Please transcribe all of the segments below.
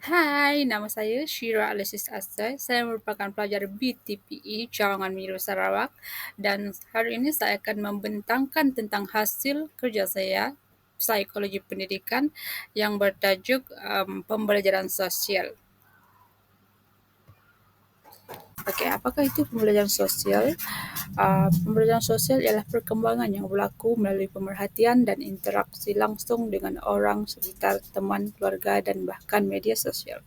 Hai, nama saya Shira Alexis Asai. Saya merupakan pelajar BTPE Cawangan Miru Sarawak dan hari ini saya akan membentangkan tentang hasil kerja saya Psikologi Pendidikan yang bertajuk Pembelajaran Sosial. Okey, apakah itu pembelajaran sosial? Pembelajaran sosial ialah perkembangan yang berlaku melalui pemerhatian dan interaksi langsung dengan orang sekitar, teman, keluarga dan bahkan media sosial.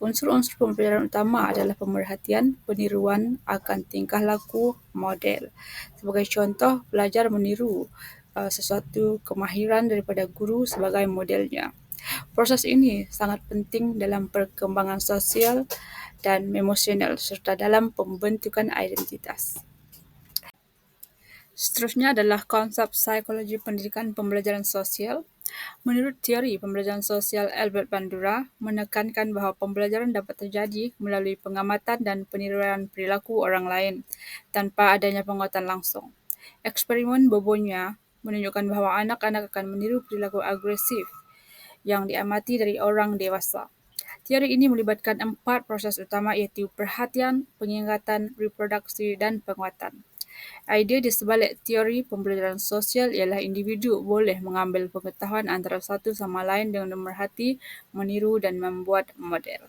Unsur-unsur pembelajaran utama adalah pemerhatian, peniruan akan tingkah laku model. Sebagai contoh, pelajar meniru sesuatu kemahiran daripada guru sebagai modelnya. Proses ini sangat penting dalam perkembangan sosial dan emosional serta dalam pembentukan identitas. Seterusnya adalah konsep psikologi pendidikan pembelajaran sosial. Menurut teori pembelajaran sosial Albert Bandura, menekankan bahawa pembelajaran dapat terjadi melalui pengamatan dan peniruan perilaku orang lain tanpa adanya penguatan langsung. Eksperimen Bobonya menunjukkan bahawa anak-anak akan meniru perilaku agresif yang diamati dari orang dewasa. Teori ini melibatkan 4 proses utama iaitu perhatian, pengingatan, reproduksi dan penguatan. Idea di sebalik teori pembelajaran sosial ialah individu boleh mengambil pengetahuan antara satu sama lain dengan memerhati, meniru dan membuat model.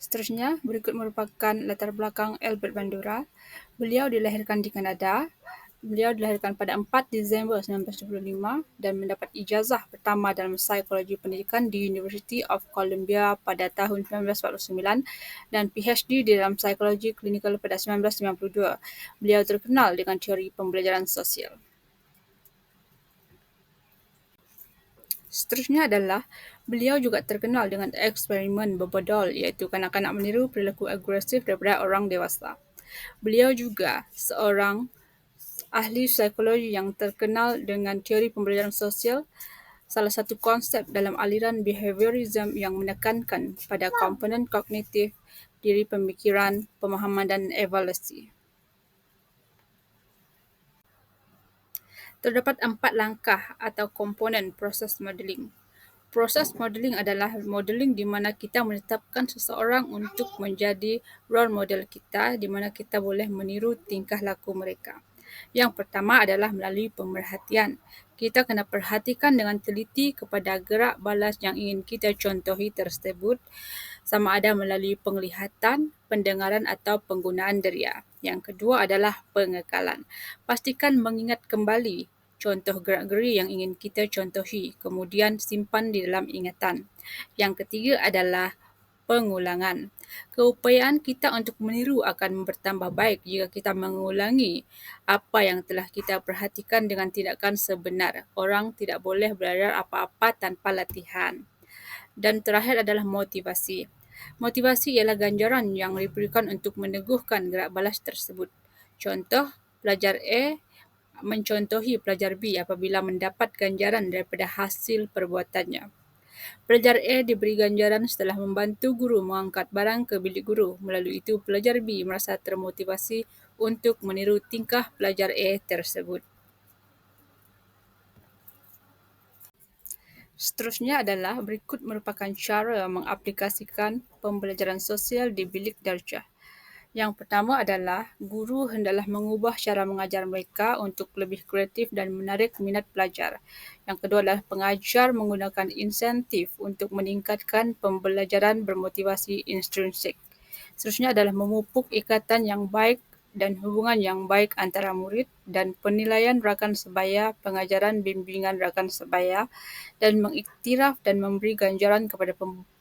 Seterusnya, berikut merupakan latar belakang Albert Bandura. Beliau dilahirkan di Kanada. Beliau dilahirkan pada 4 Disember 1925 dan mendapat ijazah pertama dalam psikologi pendidikan di University of Columbia pada tahun 1949 dan PhD di dalam psikologi klinikal pada 1992. Beliau terkenal dengan teori pembelajaran sosial. Seterusnya adalah beliau juga terkenal dengan eksperimen berbodol iaitu kanak-kanak meniru perilaku agresif daripada orang dewasa. Beliau juga seorang ahli psikologi yang terkenal dengan teori pembelajaran sosial, salah satu konsep dalam aliran behaviorism yang menekankan pada komponen kognitif, diri pemikiran, pemahaman dan evaluasi. Terdapat 4 langkah atau komponen proses modeling. Proses modeling adalah modeling di mana kita menetapkan seseorang untuk menjadi role model kita di mana kita boleh meniru tingkah laku mereka. Yang pertama adalah melalui pemerhatian. Kita kena perhatikan dengan teliti kepada gerak balas yang ingin kita contohi tersebut sama ada melalui penglihatan, pendengaran atau penggunaan deria. Yang kedua adalah pengekalan. Pastikan mengingat kembali contoh gerak-geri yang ingin kita contohi, kemudian simpan di dalam ingatan. Yang ketiga adalah pengulangan. Keupayaan kita untuk meniru akan bertambah baik jika kita mengulangi apa yang telah kita perhatikan dengan tindakan sebenar. Orang tidak boleh belajar apa-apa tanpa latihan. Dan terakhir adalah motivasi. Motivasi ialah ganjaran yang diberikan untuk meneguhkan gerak balas tersebut. Contoh, pelajar A mencontohi pelajar B apabila mendapat ganjaran daripada hasil perbuatannya. Pelajar A diberi ganjaran setelah membantu guru mengangkat barang ke bilik guru. Melalui itu, pelajar B merasa termotivasi untuk meniru tingkah pelajar A tersebut. Seterusnya adalah berikut merupakan cara mengaplikasikan pembelajaran sosial di bilik darjah. Yang pertama adalah guru hendaklah mengubah cara mengajar mereka untuk lebih kreatif dan menarik minat pelajar. Yang kedua adalah pengajar menggunakan insentif untuk meningkatkan pembelajaran bermotivasi intrinsik. Seterusnya adalah memupuk ikatan yang baik dan hubungan yang baik antara murid dan penilaian rakan sebaya, pengajaran bimbingan rakan sebaya dan mengiktiraf dan memberi ganjaran kepada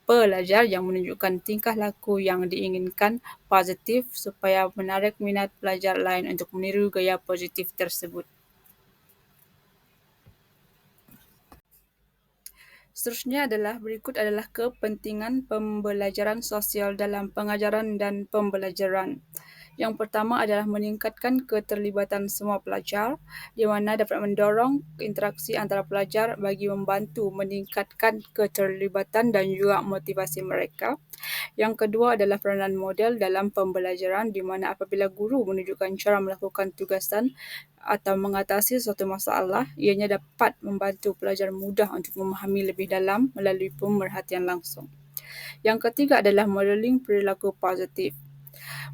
pelajar yang menunjukkan tingkah laku yang diinginkan positif supaya menarik minat pelajar lain untuk meniru gaya positif tersebut. Seterusnya adalah berikut adalah kepentingan pembelajaran sosial dalam pengajaran dan pembelajaran. Yang pertama adalah meningkatkan keterlibatan semua pelajar, di mana dapat mendorong interaksi antara pelajar bagi membantu meningkatkan keterlibatan dan juga motivasi mereka. Yang kedua adalah peranan model dalam pembelajaran, di mana apabila guru menunjukkan cara melakukan tugasan atau mengatasi suatu masalah, ianya dapat membantu pelajar mudah untuk memahami lebih dalam melalui pemerhatian langsung. Yang ketiga adalah modeling perilaku positif.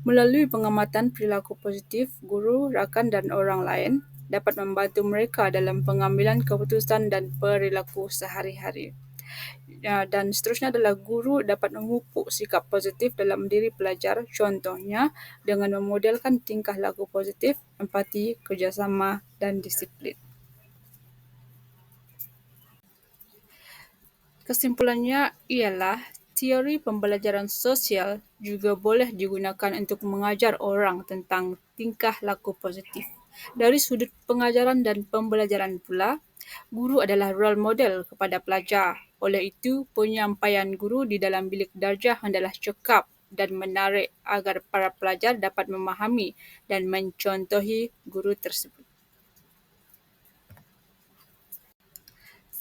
Melalui pengamatan perilaku positif, guru, rakan dan orang lain dapat membantu mereka dalam pengambilan keputusan dan perilaku sehari-hari. Dan seterusnya adalah guru dapat memupuk sikap positif dalam diri pelajar, contohnya dengan memodelkan tingkah laku positif, empati, kerjasama dan disiplin. Kesimpulannya ialah teori pembelajaran sosial juga boleh digunakan untuk mengajar orang tentang tingkah laku positif. Dari sudut pengajaran dan pembelajaran pula, guru adalah role model kepada pelajar. Oleh itu, penyampaian guru di dalam bilik darjah hendaklah cekap dan menarik agar para pelajar dapat memahami dan mencontohi guru tersebut.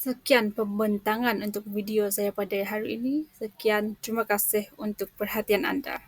Sekian pembentangan untuk video saya pada hari ini. Sekian, terima kasih untuk perhatian anda.